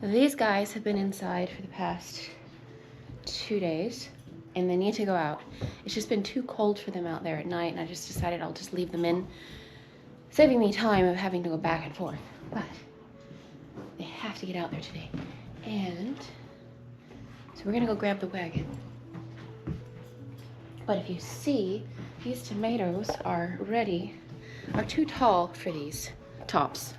These guys have been inside for the past 2 days and they need to go out. It's just been too cold for them out there at night, and I just decided I'll just leave them in, saving me time of having to go back and forth. But they have to get out there today. And so we're gonna go grab the wagon. But if you see, these tomatoes are too tall for these tops.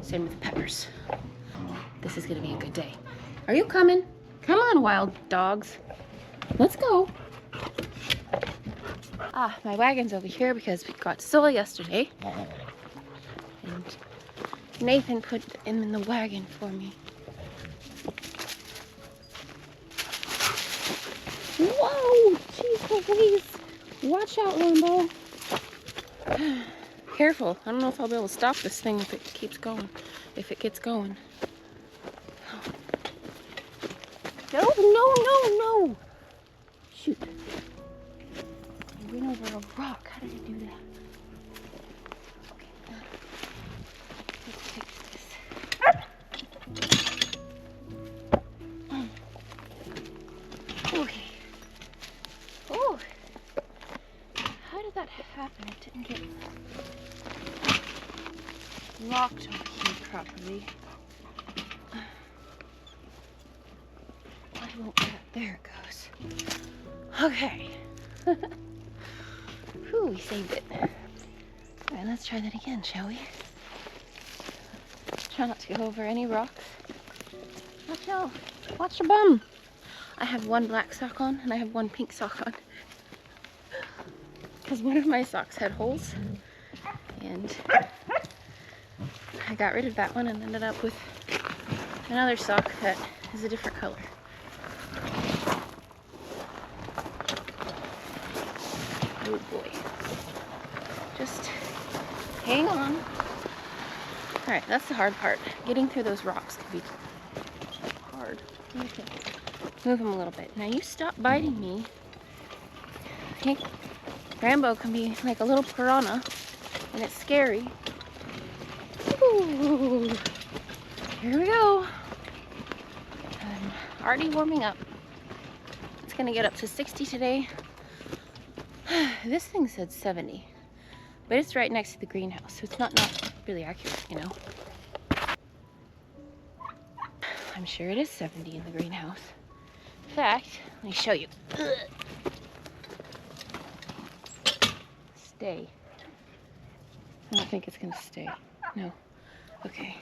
Same with the peppers. This is gonna be a good day. Are you coming? Come on, wild dogs. Let's go. Ah, my wagon's over here because we got soil yesterday. And Nathan put them in the wagon for me. Whoa! Jeez Louise! Watch out, Limbo. Careful. I don't know if I'll be able to stop this thing if it keeps going. If it gets going. No, no, no, no! Shoot. I went over a rock. How did I do that? Okay. Let's fix this. Okay. Oh! How did that happen? It didn't get locked over here properly. Why won't that? There it goes. Okay. Whew, we saved it. Alright, let's try that again, shall we? Try not to go over any rocks. Watch out. Watch your bum. I have one black sock on and I have one pink sock on. Because one of my socks had holes. And I got rid of that one and ended up with another sock that is a different color. Oh boy. Just hang on. Alright, that's the hard part. Getting through those rocks can be hard. Okay. Move them a little bit. Now you stop biting me. Okay. Rambo can be like a little piranha and it's scary. Ooh. Here we go. I'm already warming up. It's gonna get up to 60 today. This thing said 70, but it's right next to the greenhouse, so it's not really accurate, you know. I'm sure it is 70 in the greenhouse. In fact, let me show you. Stay. I don't think it's gonna stay. No. Okay.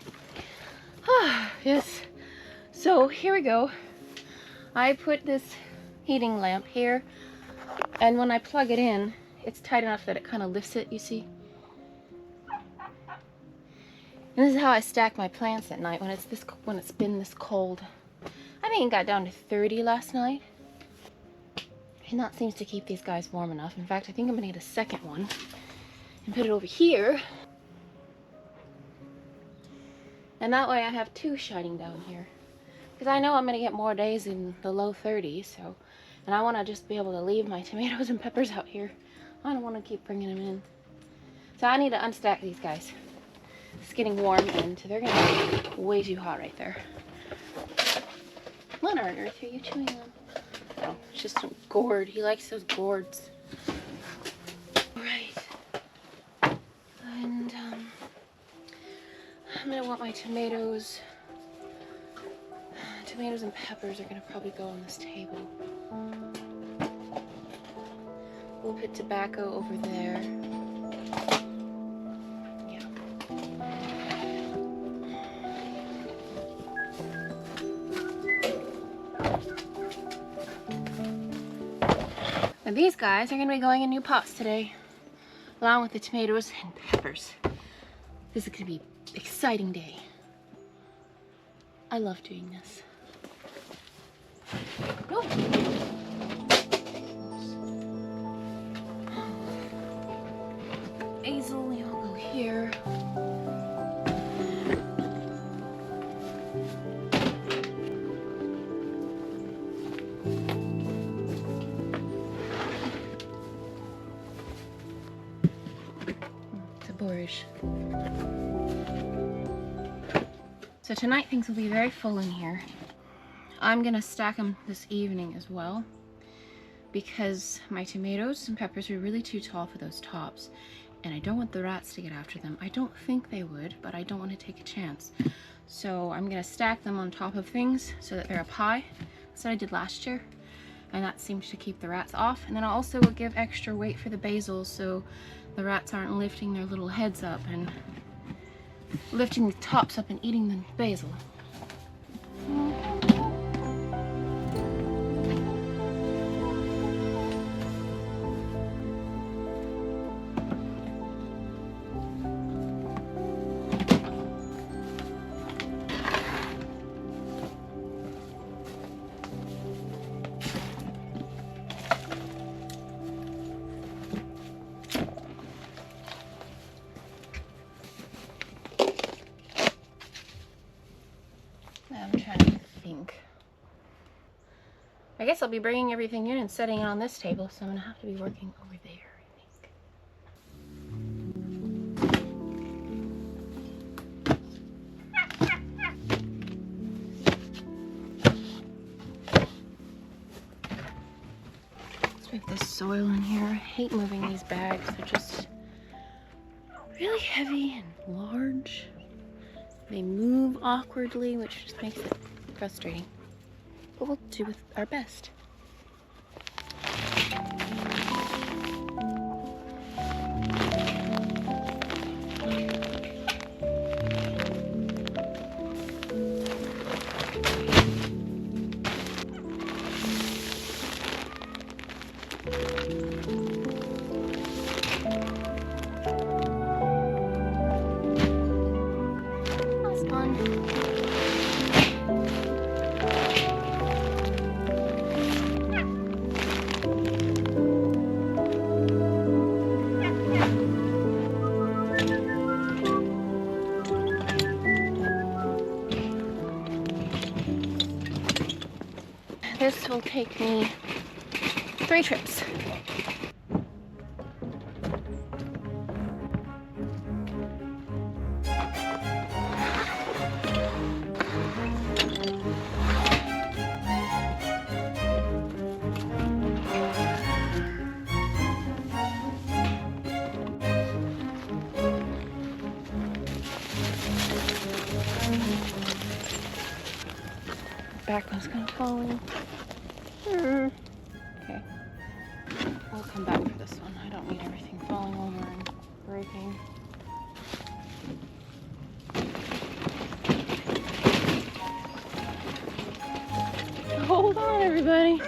Yes. So here we go. I put this heating lamp here, and when I plug it in, it's tight enough that it kind of lifts it, you see? And this is how I stack my plants at night when it's been this cold. I think it got down to 30 last night. And that seems to keep these guys warm enough. In fact, I think I'm gonna get a second one and put it over here. And that way I have two shining down here. Because I know I'm gonna get more days in the low 30s, so. And I wanna just be able to leave my tomatoes and peppers out here. I don't wanna keep bringing them in. So I need to unstack these guys. It's getting warm and they're gonna be way too hot right there. What on earth are you chewing on? Oh, it's just some gourd. He likes those gourds. Right. And I'm gonna want my tomatoes. Tomatoes and peppers are gonna probably go on this table. We'll put tobacco over there. Yeah. And these guys are gonna be going in new pots today, along with the tomatoes and peppers. This is gonna be an exciting day. I love doing this. Oh. Basil, you'll go here. boorish. So tonight things will be very full in here. I'm gonna stack them this evening as well because my tomatoes and peppers are really too tall for those tops, and I don't want the rats to get after them. I don't think they would, but I don't want to take a chance. So I'm gonna stack them on top of things so that they're up high. That's what I did last year, and that seems to keep the rats off. And then I also will give extra weight for the basil so the rats aren't lifting their little heads up and lifting the tops up and eating the basil. I'm trying to think. I guess I'll be bringing everything in and setting it on this table, so I'm gonna have to be working over there, I think. Let's move this soil in here. I hate moving these bags. They're just really heavy and large. They move awkwardly, which just makes it frustrating. But we'll do with our best. This will take me 3 trips. Back one's gonna fall in. Okay. We'll come back for this one. I don't need everything falling over and breaking. Hold on, everybody.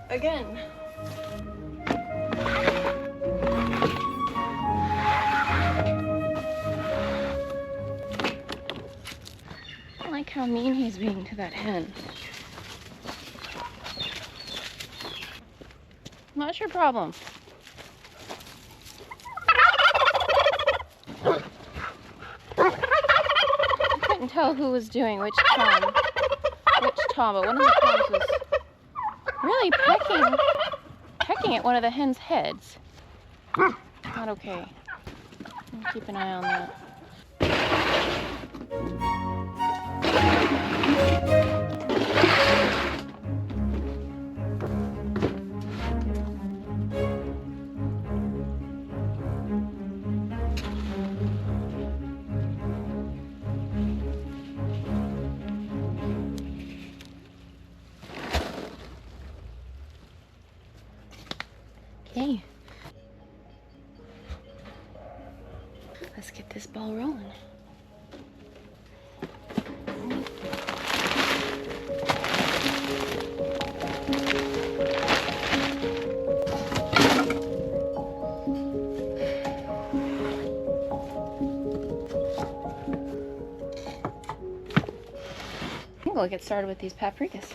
Again. I like how mean he's being to that hen. What's your problem? I couldn't tell who was doing which Tom, but one of the Toms was really pecking at one of the hen's heads. Not okay. I'll keep an eye on that. Okay. Let's get this ball rolling. I think we'll get started with these paprikas.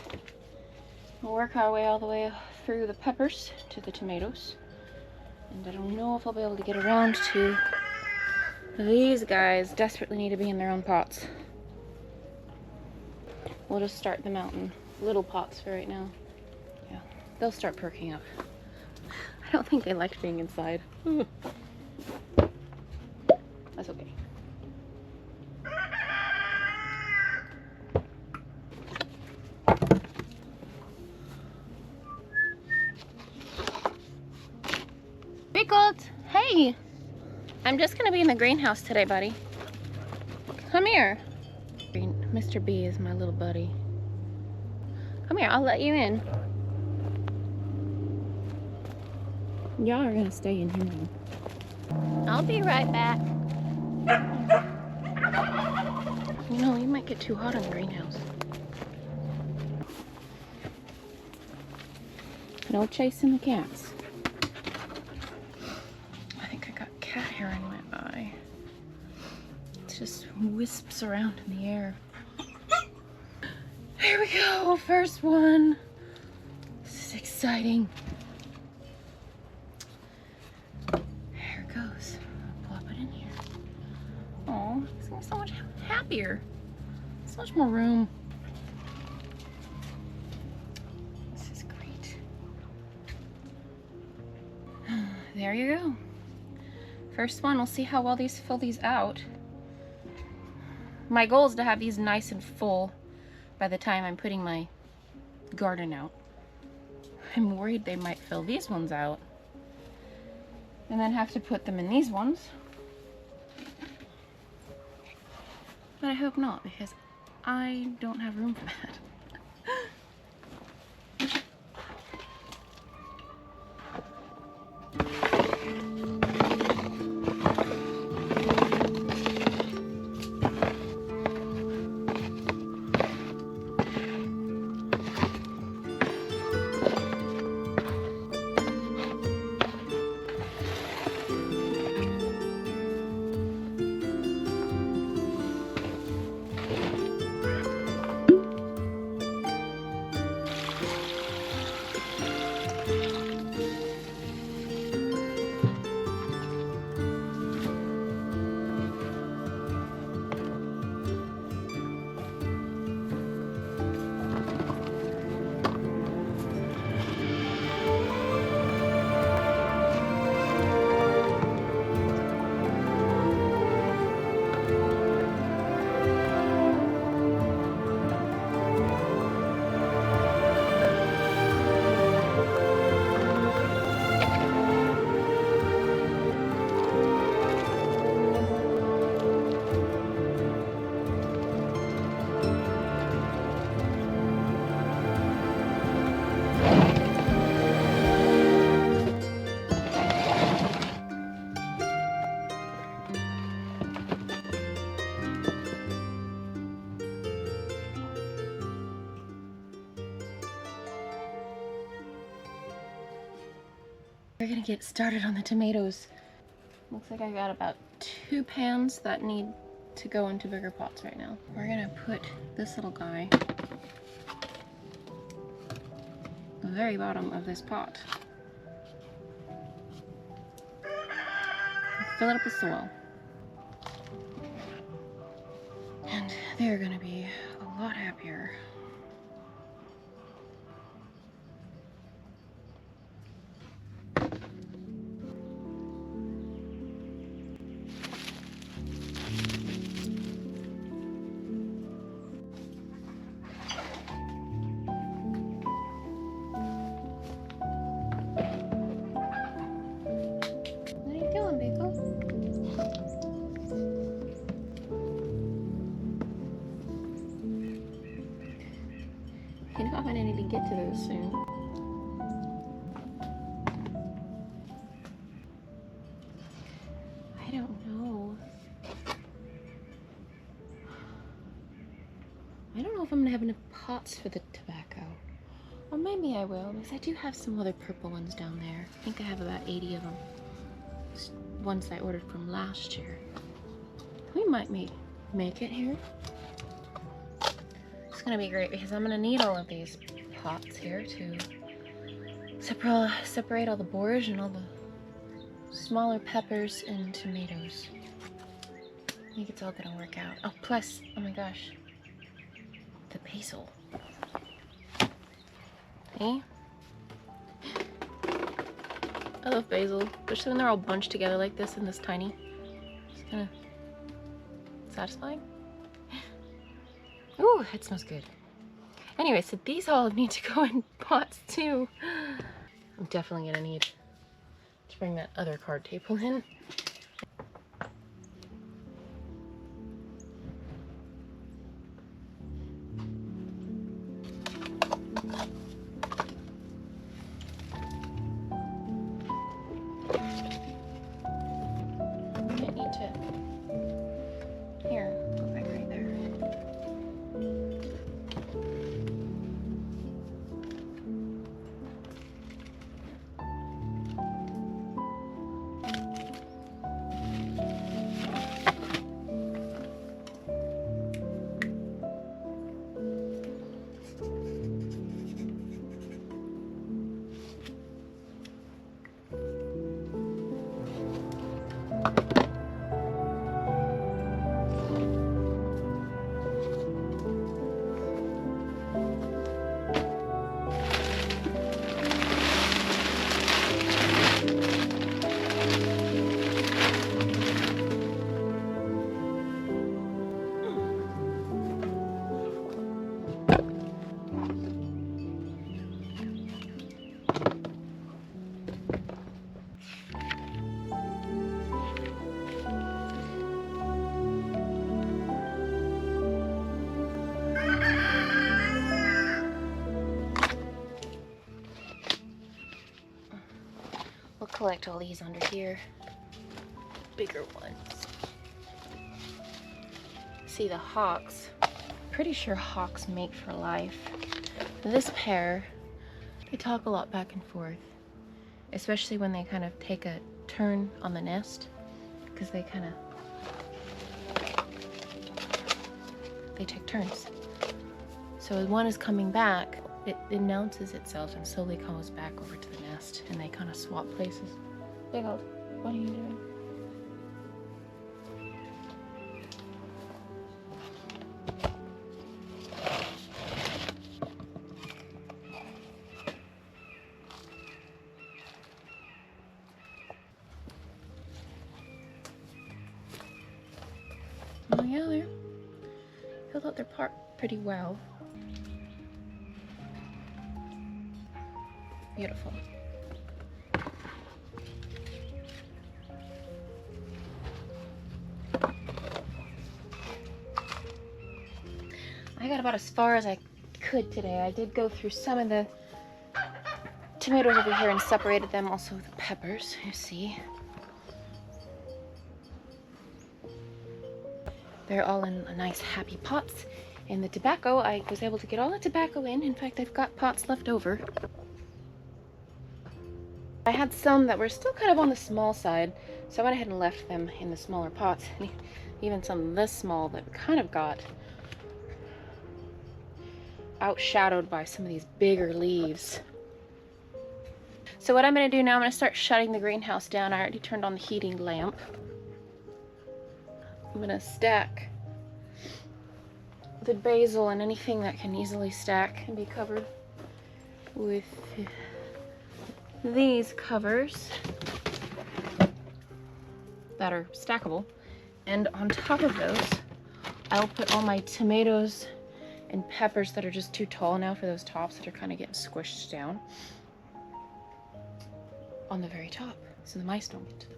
We'll work our way all the way through the peppers to the tomatoes. And I don't know if I'll be able to get around to these guys. Desperately need to be in their own pots. We'll just start them out in little pots for right now. Yeah, they'll start perking up. I don't think they liked being inside. That's okay. Pickles! Hey! I'm just gonna be in the greenhouse today, buddy. Come here. Mr. B is my little buddy. Come here, I'll let you in. Y'all are gonna stay in here now. I'll be right back. You know, you might get too hot in the greenhouse. No chasing the cats. I think I got cat hair in my eye. It just wisps around in the air. Here we go, first one. This is exciting. Here it goes. I'll plop it in here. Oh, it's gonna be so much happier. So much more room. This is great. There you go. First one, we'll see how well these fill these out. My goal is to have these nice and full by the time I'm putting my garden out. I'm worried they might fill these ones out and then have to put them in these ones. But I hope not, because I don't have room for that. We're gonna get started on the tomatoes. Looks like I got about 2 pans that need to go into bigger pots right now. We're gonna put this little guy at the very bottom of this pot. Fill it up with soil. And they're gonna be a lot happier. You know, I'm gonna need to get to those soon. I don't know. I don't know if I'm gonna have enough pots for the tobacco. Or maybe I will, because I do have some other purple ones down there. I think I have about 80 of them. Ones I ordered from last year. We might make it here. It's gonna be great because I'm gonna need all of these pots here to separate all the borage and all the smaller peppers and tomatoes. I think it's all gonna work out. Oh, plus, oh my gosh, the basil. Hey? I love basil, especially when they're all bunched together like this and this tiny. It's kind of satisfying. Ooh, it smells good. Anyway, so these all need to go in pots too. I'm definitely gonna need to bring that other card table in. I need to, here, put that right there. We'll collect all these under here. Bigger ones. See the hawks. Pretty sure hawks mate for life. This pair, they talk a lot back and forth, especially when they kind of take a turn on the nest, because they take turns. So as one is coming back, it announces itself and slowly comes back over to the nest, and they kind of swap places. Big old, what are you doing? Oh yeah, they filled out their part pretty well. Beautiful. I got about as far as I could today. I did go through some of the tomatoes over here and separated them, also the peppers, you see. They're all in nice happy pots. And the tobacco, I was able to get all the tobacco in. In fact, I've got pots left over. I had some that were still kind of on the small side, so I went ahead and left them in the smaller pots. Even some this small that kind of got outshadowed by some of these bigger leaves. So what I'm going to do now, I'm going to start shutting the greenhouse down. I already turned on the heating lamp. I'm going to stack the basil and anything that can easily stack and be covered with these covers that are stackable. And on top of those, I'll put all my tomatoes and peppers that are just too tall now for those tops that are kind of getting squished down on the very top, so the mice don't get to them.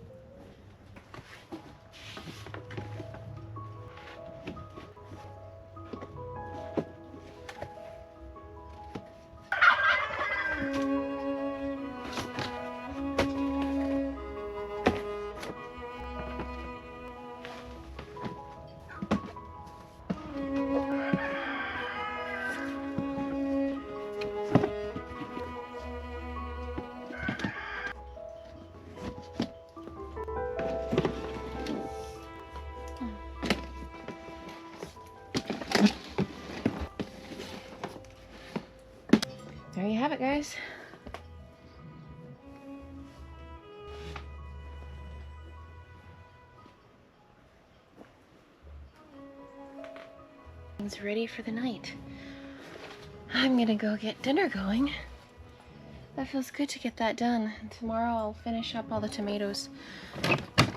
It's ready for the night. I'm gonna go get dinner going. That feels good to get that done. And tomorrow I'll finish up all the tomatoes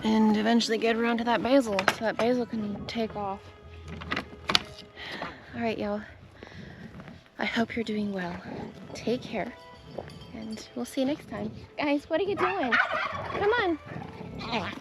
and eventually get around to that basil so that basil can take off. All right, y'all. I hope you're doing well. Take care, and we'll see you next time. Guys, what are you doing? Come on.